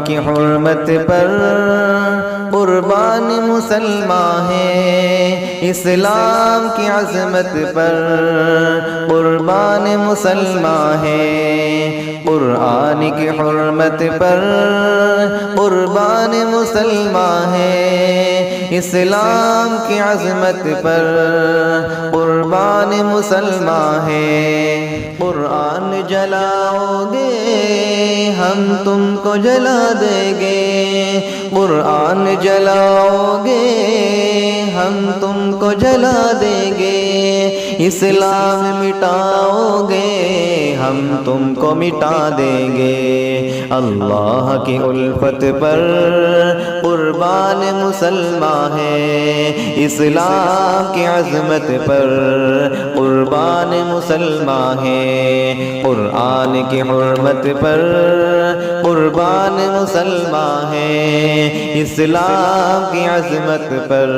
کی حرمت پر قربان مسلمان ہے، اسلام کی عظمت پر قربان مسلمان ہے، قرآن کی حرمت پر قربان مسلمان ہے، اسلام کی عظمت پر قربان مسلمان ہے۔ قرآن جلاؤ گے ہم تم کو جلا دیں گے، قرآن جلاؤ گے ہم تم کو جلا دیں گے، اسلام مٹاؤ گے ہم تم کو مٹا دیں گے۔ اللہ کی الفت پر قربان مسلمان ہے، اسلام کی عظمت پر قربان مسلمان ہے، قرآن کی حرمت پر قربان مسلمان ہے، اسلام کی عظمت پر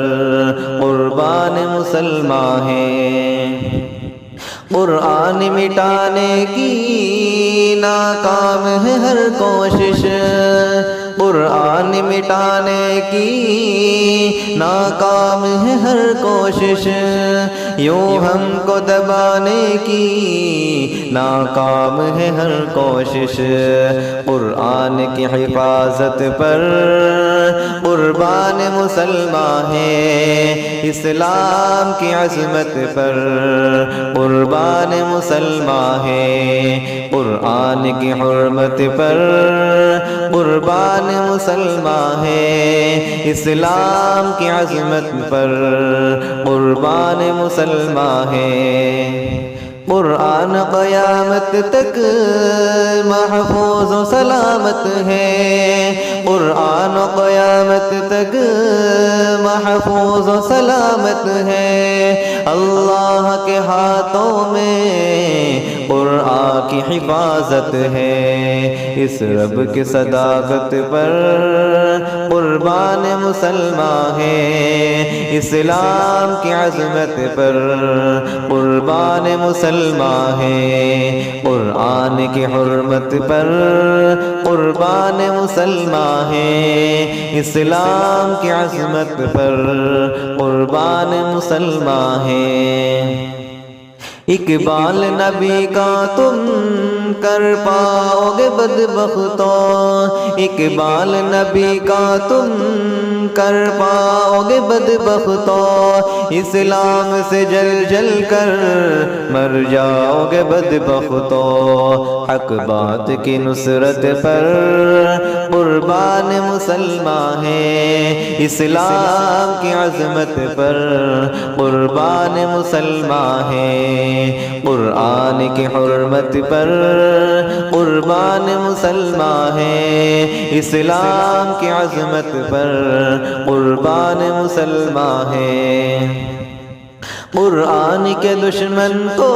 قربان مسلمان ہے۔ قرآن مٹانے کی ناکام ہے ہر کوشش، قرآن مٹانے کی ناکام ہے ہر کوشش، یوں ہم کو دبانے کی ناکام ہے ہر کوشش، قرآن کی حفاظت پر قربان مسلمان ہے، اسلام کی عظمت پر قربان مسلمان ہے، قرآن کی حرمت پر قربان مسلمان ہے، اسلام کی عظمت پر قربان مسلمان ہے۔ قرآن قیامت تک محفوظ و سلامت ہے، قرآن قیامت تک محفوظ و سلامت ہے، اللہ کے ہاتھوں میں قرآن کی حفاظت ہے، اس رب کی صداقت پر قربان مسلمان ہے، اسلام کی عظمت پر قربان مسلمان ہے، قرآن کی حرمت پر قربان مسلمان ہے، اسلام کی عظمت پر قربان مسلمان ہے۔ اقبال نبی کا تم کر پاؤ گے بدبختوں، اقبال نبی کا تم کر پاؤ گے بدبختوں، اسلام سے جل جل کر مر جاؤ گے بدبختوں، حق بات کی نصرت پر قربان مسلمان ہے، اسلام کی عظمت پر قربان مسلمان ہے، قرآن کی حرمت پر قربان مسلمان ہے، اسلام کی عظمت پر قربان مسلمان ہے۔ قرآن کے دشمن کو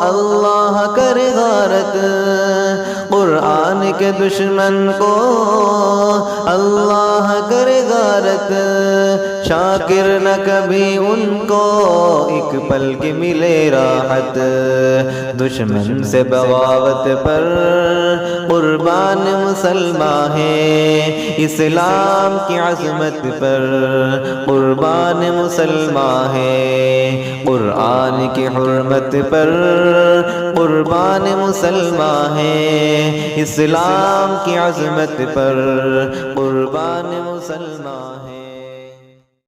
اللہ کرے غارت، قرآن کے دشمن کو اللہ کرے غارت، شاکر نہ کبھی ان کو ایک پل کی ملے راحت، دشمن سے بغاوت پر قربان مسلمان ہے، اسلام کی عظمت پر قربان مسلمان ہے، قرآن کی حرمت پر قربان مسلمان ہے، اسلام کی عظمت پر قربان مسلمان ہے۔